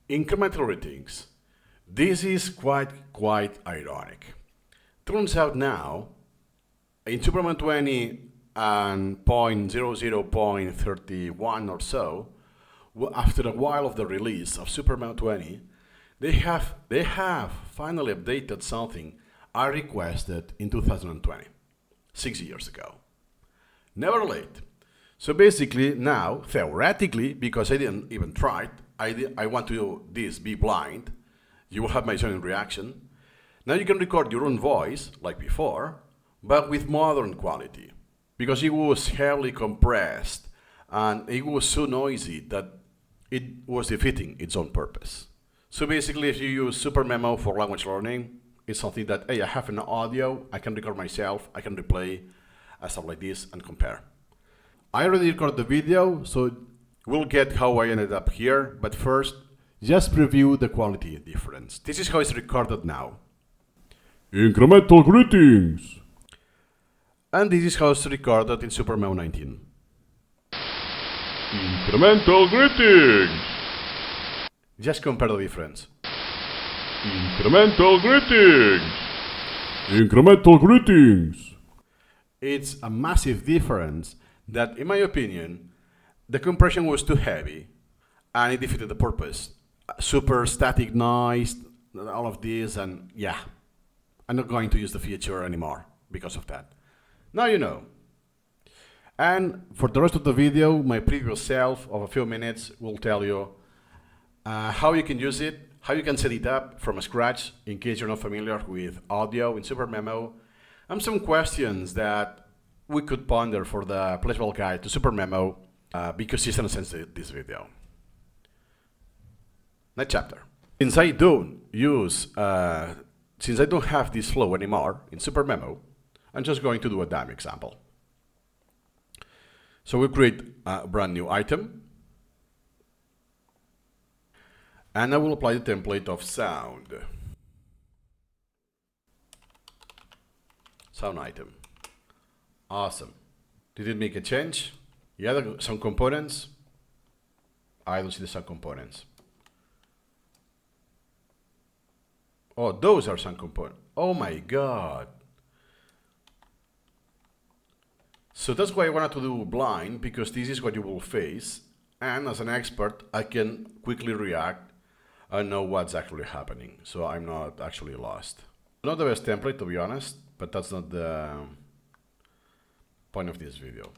Incremental ratings. This is quite ironic. Turns out now, in SuperMemo 20 and 0.00.31 or so, after a while of the release of SuperMemo 20, they have finally updated something I requested in 2020, 6 years ago. Never late. So basically now, theoretically, because I didn't even try it, I want to do this be blind, you will have my sudden reaction. Now you can record your own voice, like before, but with modern quality. Because it was heavily compressed, and it was so noisy that it was defeating its own purpose. So basically, if you use SuperMemo for language learning, it's something that, hey, I have an audio, I can record myself, I can replay, stuff like this, and compare. I already recorded the video, so we'll get how I ended up here, but first, just preview the quality difference. This is how it's recorded now. Incremental greetings! And this is how it's recorded in SuperMemo 19. Incremental greetings! Just compare the difference. Incremental greetings! Incremental greetings! It's a massive difference that, in my opinion, the compression was too heavy and it defeated the purpose. Super static noise, all of this, and yeah, I'm not going to use the feature anymore because of that. Now you know. And for the rest of the video, my previous self of a few minutes will tell you how you can use it, how you can set it up from scratch in case you're not familiar with audio in SuperMemo, and some questions that we could ponder for the playable guide to SuperMemo because it's an essential this video. Next chapter. Since I don't have this flow anymore in SuperMemo, I'm just going to do a dime example. So we create a brand new item, and I will apply the template of sound. Sound item. Awesome. Did it make a change? Yeah, there are some components. I don't see the sound components. Oh, those are some components. Oh my god. So that's why I wanted to do blind, because this is what you will face. And as an expert, I can quickly react and know what's actually happening. So I'm not actually lost. Not the best template, to be honest, but that's not the point of this video.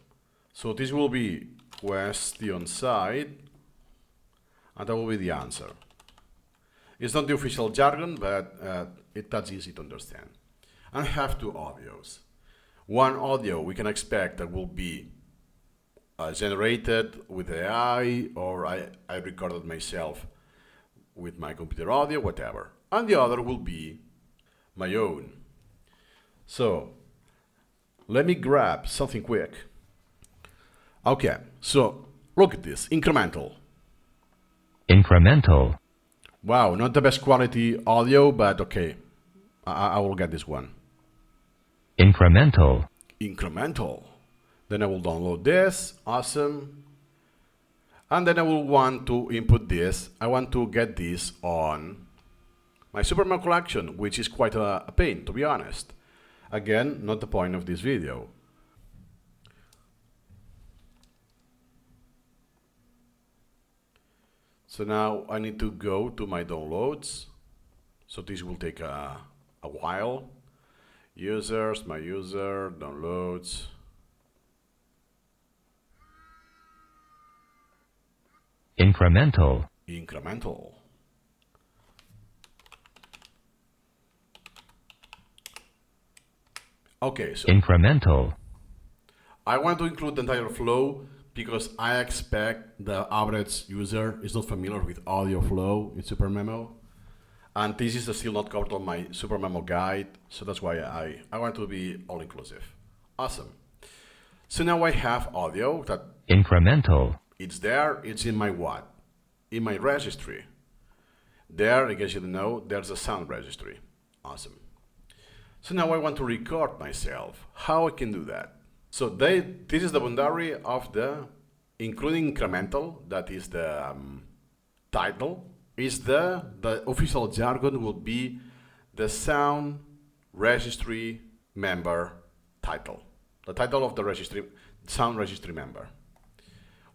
So this will be question side, and that will be the answer. It's not the official jargon, but that's easy to understand. And I have two audios. One audio we can expect that will be generated with AI, or I recorded myself with my computer audio, whatever. And the other will be my own. So let me grab something quick. Okay, so look at this, incremental. Incremental. Wow, not the best quality audio, but okay, I will get this one. Incremental. Incremental. Then I will download this, awesome. And then I will want to input this. I want to get this on my SuperMemo collection, which is quite a pain, to be honest. Again, not the point of this video. So now I need to go to my downloads. So this will take a while. Users, my user, downloads. Incremental. Incremental. Okay, so Incremental. I want to include the entire flow because I expect the average user is not familiar with audio flow in SuperMemo. And this is still not covered on my SuperMemo guide, so that's why I want to be all-inclusive. Awesome. So now I have audio that Incremental. it's there, it's in my what? In my registry. There, I guess you know, there's a sound registry. Awesome. So now I want to record myself. How I can do that? So this is the boundary of the including incremental, that is the title, is the official jargon will be the sound registry member title. The title of the registry, sound registry member.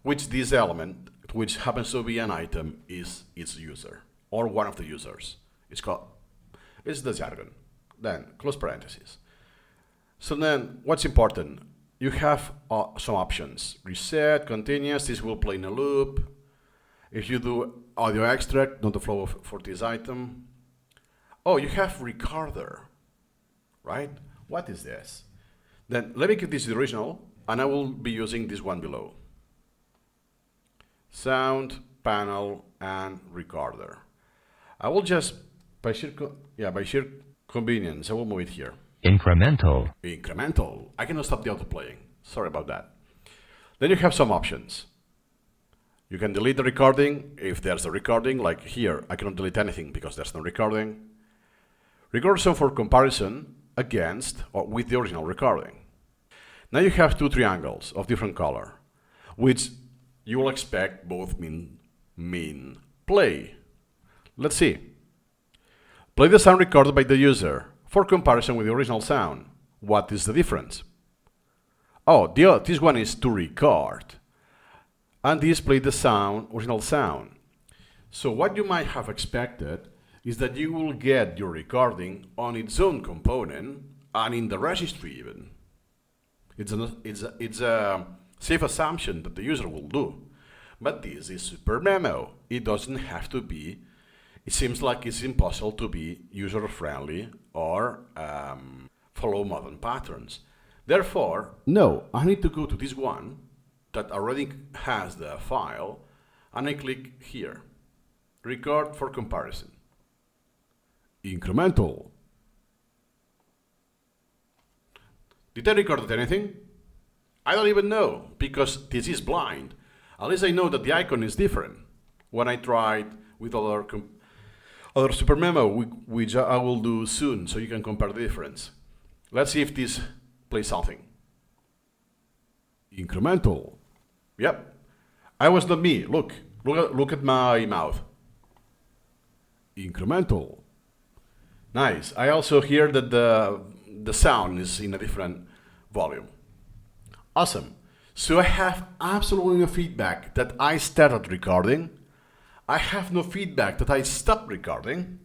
Which this element, which happens to be an item, is its user, or one of the users. It's the jargon. Then, close parentheses. So then, what's important? You have some options. Reset, continuous, this will play in a loop. If you do audio extract, not the flow for this item. Oh, you have recorder, right? What is this? Then let me keep this the original, and I will be using this one below. Sound, panel, and recorder. I will just, by sheer convenience, I will move it here. Incremental. Incremental. I cannot stop the auto playing. Sorry about that. Then you have some options. You can delete the recording if there's a recording, like here, I cannot delete anything because there's no recording. Record some for comparison against or with the original recording. Now you have two triangles of different color, which you will expect both mean play. Let's see. Play the sound recorded by the user for comparison with the original sound. What is the difference? Oh, this one is to record. And this play the sound, original sound. So what you might have expected is that you will get your recording on its own component and in the registry even. It's a safe assumption that the user will do. But this is SuperMemo. It doesn't have to be. It seems like it's impossible to be user-friendly or follow modern patterns. Therefore, no, I need to go to this one that already has the file, and I click here. Record for comparison. Incremental. Did I record anything? I don't even know, because this is blind. At least I know that the icon is different. When I tried with other SuperMemo, which I will do soon, so you can compare the difference. Let's see if this plays something. Incremental. Yep. I was not me. Look at my mouth. Incremental. Nice. I also hear that the sound is in a different volume. Awesome. So I have absolutely no feedback that I started recording. I have no feedback that I stopped recording.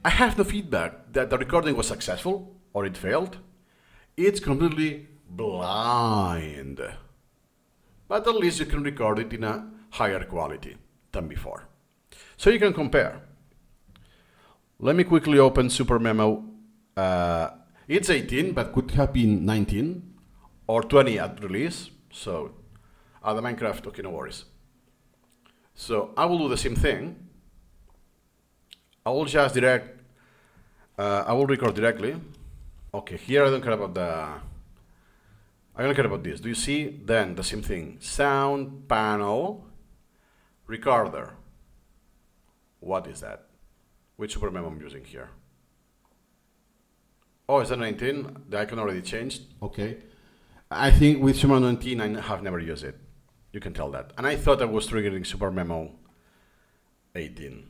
I have no feedback that the recording was successful or it failed. It's completely blind. But at least you can record it in a higher quality than before. So you can compare. Let me quickly open SuperMemo. It's 18, but could have been 19 or 20 at release. So, the Minecraft, okay, no worries. So I will do the same thing. I will just I will record directly. Okay, here I don't care about I don't care about this. Do you see? Then the same thing. Sound, panel, recorder. What is that? Which SuperMemo I'm using here? Oh, is that 19? The icon already changed? Okay. I think with SuperMemo 19 I have never used it. You can tell that. And I thought I was triggering SuperMemo 18.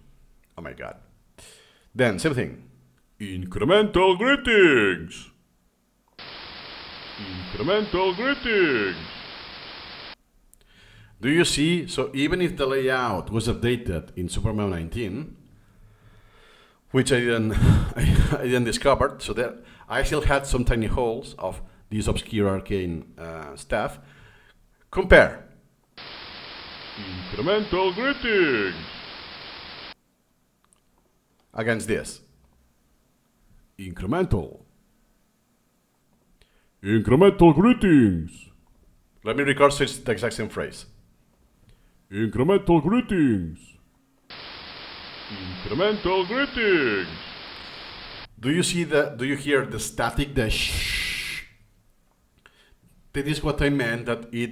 Oh my god. Then, same thing. Incremental greetings. Incremental greetings. Do you see? So even if the layout was updated in SuperMemo 19, which I didn't discover, so that I still had some tiny holes of this obscure arcane stuff. Compare. Incremental greetings. Against this. Incremental. Incremental greetings. Let me record so it's the exact same phrase. Incremental greetings. Incremental greetings. Do you hear the static, the shh? That is what I meant, that it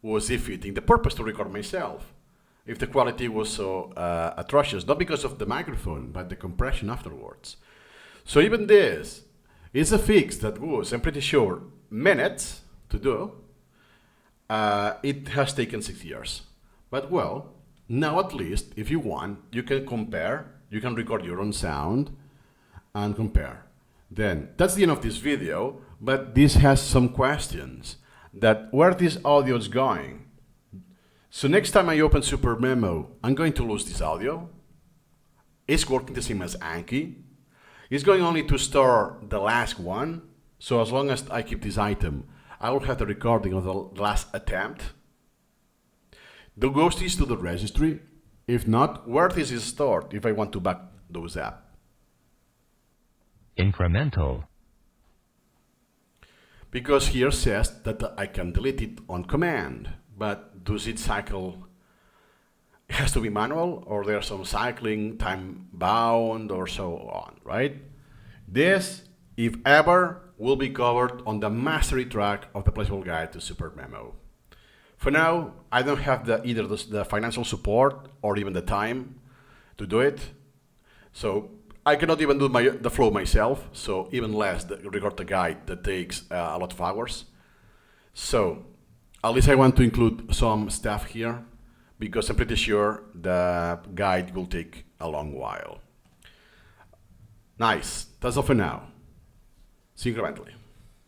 was defeating the purpose to record myself. If the quality was so atrocious, not because of the microphone, but the compression afterwards. So even this is a fix that was, I'm pretty sure, minutes to do. It has taken 6 years. But well, Now at least, if you want, you can compare, you can record your own sound and compare. Then, that's the end of this video, but this has some questions that where this audio is going. So next time I open SuperMemo, I'm going to lose this audio. It's working the same as Anki. It's going only to store the last one. So as long as I keep this item, I will have the recording of the last attempt. The ghost is to the registry. If not, where this is stored if I want to back those up. Incremental. Because here says that I can delete it on command, but does it cycle? It has to be manual, or there's some cycling, time bound, or so on, right? This, if ever, will be covered on the mastery track of the Placeable Guide to SuperMemo. For now, I don't have either the financial support or even the time to do it. So I cannot even do the flow myself, so even less record the guide that takes a lot of hours. So at least I want to include some stuff here because I'm pretty sure the guide will take a long while. Nice, that's all for now. See you incrementally.